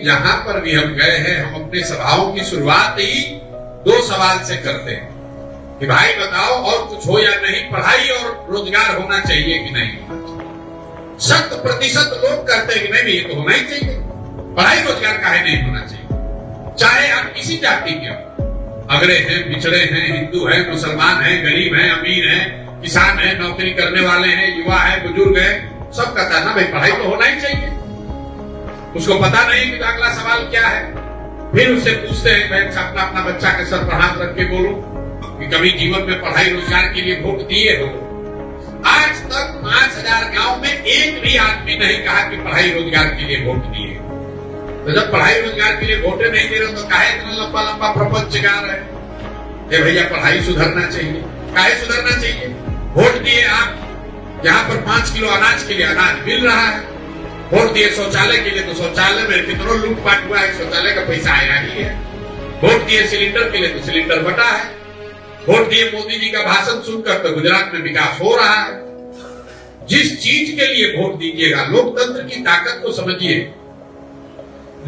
जहां पर भी हम गए हैं, हम अपने सभाओं की शुरुआत ही 2 सवाल से करते हैं कि भाई बताओ और कुछ हो या नहीं, पढ़ाई और रोजगार होना चाहिए कि नहीं होना चाहिए। 100% लोग कहते हैं कि नहीं ये तो होना ही चाहिए, पढ़ाई रोजगार काहे नहीं होना चाहिए। चाहे आप किसी जाति के हो, अगड़े हैं, पिछड़े हैं, हिंदू हैं, मुसलमान हैं, गरीब हैं, अमीर हैं, किसान हैं, नौकरी करने वाले हैं, युवा हैं, बुजुर्ग हैं, सब कहता है ना भाई पढ़ाई तो होना ही चाहिए। उसको पता नहीं कि अगला सवाल क्या है। फिर उससे पूछते हैं मैं अपना अपना बच्चा के सर पर हाथ रख के बोलो कि कभी जीवन में पढ़ाई रोजगार के लिए वोट दिए हो। आज तक 5000 गांव में एक भी आदमी नहीं कहा कि पढ़ाई रोजगार के लिए वोट दिए। तो जब पढ़ाई रोजगार के लिए वोटे नहीं दे रहे तो काहे इतना लंबा लंबा प्रपंच गा रहे हैं भैया पढ़ाई सुधरना चाहिए। काहे सुधरना चाहिए? वोट दिए आप, जहां पर 5 किलो अनाज के लिए अनाज मिल रहा है। वोट दिए शौचालय के लिए तो शौचालय में कितना लूटपाट हुआ है, शौचालय का पैसा आया ही है। वोट दिए सिलेंडर के लिए तो सिलेंडर बटा है। वोट दिए मोदी जी का भाषण सुनकर तो गुजरात में विकास हो रहा है। जिस चीज के लिए वोट दीजिएगा, लोकतंत्र की ताकत को समझिए।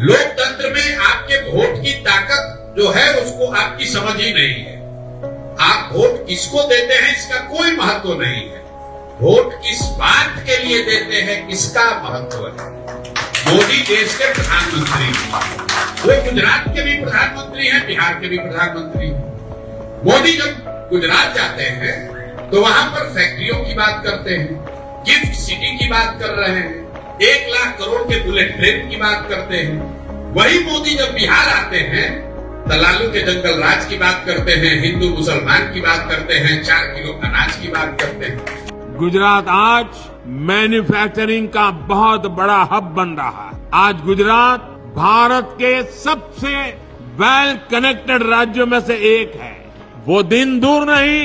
लोकतंत्र में आपके वोट की ताकत जो है उसको आपकी समझ ही नहीं है। आप वोट किसको देते हैं इसका कोई महत्व नहीं है। वोट किस बात के लिए देते हैं इसका महत्व है। मोदी देश के प्रधानमंत्री हैं, वो गुजरात के भी प्रधानमंत्री हैं, बिहार के भी प्रधानमंत्री हैं। मोदी जब गुजरात जाते हैं तो वहां पर फैक्ट्रियों की बात करते हैं, गिफ्ट सिटी की बात कर रहे हैं, 1 लाख करोड़ के बुलेट ट्रेन की बात करते हैं। वही मोदी जब बिहार आते हैं तो लालू के जंगल राज की बात करते हैं, हिंदू मुसलमान की बात करते हैं, 4 किलो अनाज की बात करते हैं। गुजरात आज मैन्युफैक्चरिंग का बहुत बड़ा हब बन रहा है। आज गुजरात भारत के सबसे वेल कनेक्टेड राज्यों में से एक है। वो दिन दूर नहीं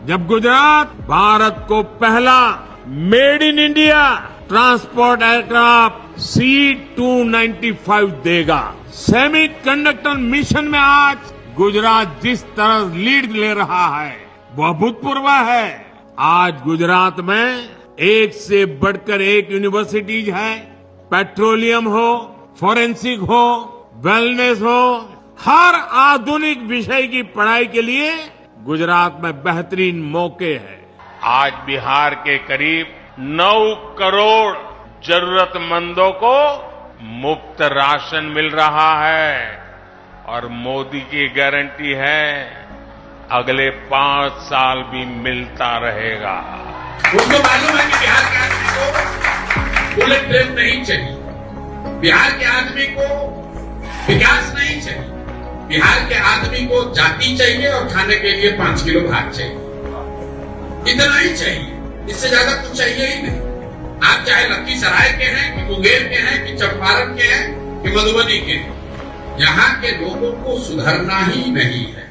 जब गुजरात भारत को पहला made in India transport aircraft C-295 देगा। सेमीकंडक्टर मिशन में आज गुजरात जिस तरह लीड ले रहा है वो अभूतपूर्व है। आज गुजरात में एक से बढ़कर एक यूनिवर्सिटीज है। पेट्रोलियम हो, फोरेंसिक हो, वेलनेस हो, हर आधुनिक विषय की पढ़ाई के लिए गुजरात में बेहतरीन मौके हैं। आज बिहार के करीब 9 करोड़ जरूरतमंदों को मुफ्त राशन मिल रहा है और मोदी की गारंटी है अगले 5 साल भी मिलता रहेगा। उनको मालूम है कि बिहार के आदमी को बुलेट ट्रेन नहीं चाहिए, बिहार के आदमी को विकास नहीं चाहिए, बिहार के आदमी को जाति चाहिए और खाने के लिए 5 किलो भात चाहिए। इतना ही चाहिए, इससे ज्यादा कुछ चाहिए ही नहीं। आप चाहे लखीसराय के हैं कि मुंगेर के हैं कि चंपारण के हैं कि मधुबनी के हैं, यहाँ के लोगों को सुधरना ही नहीं है।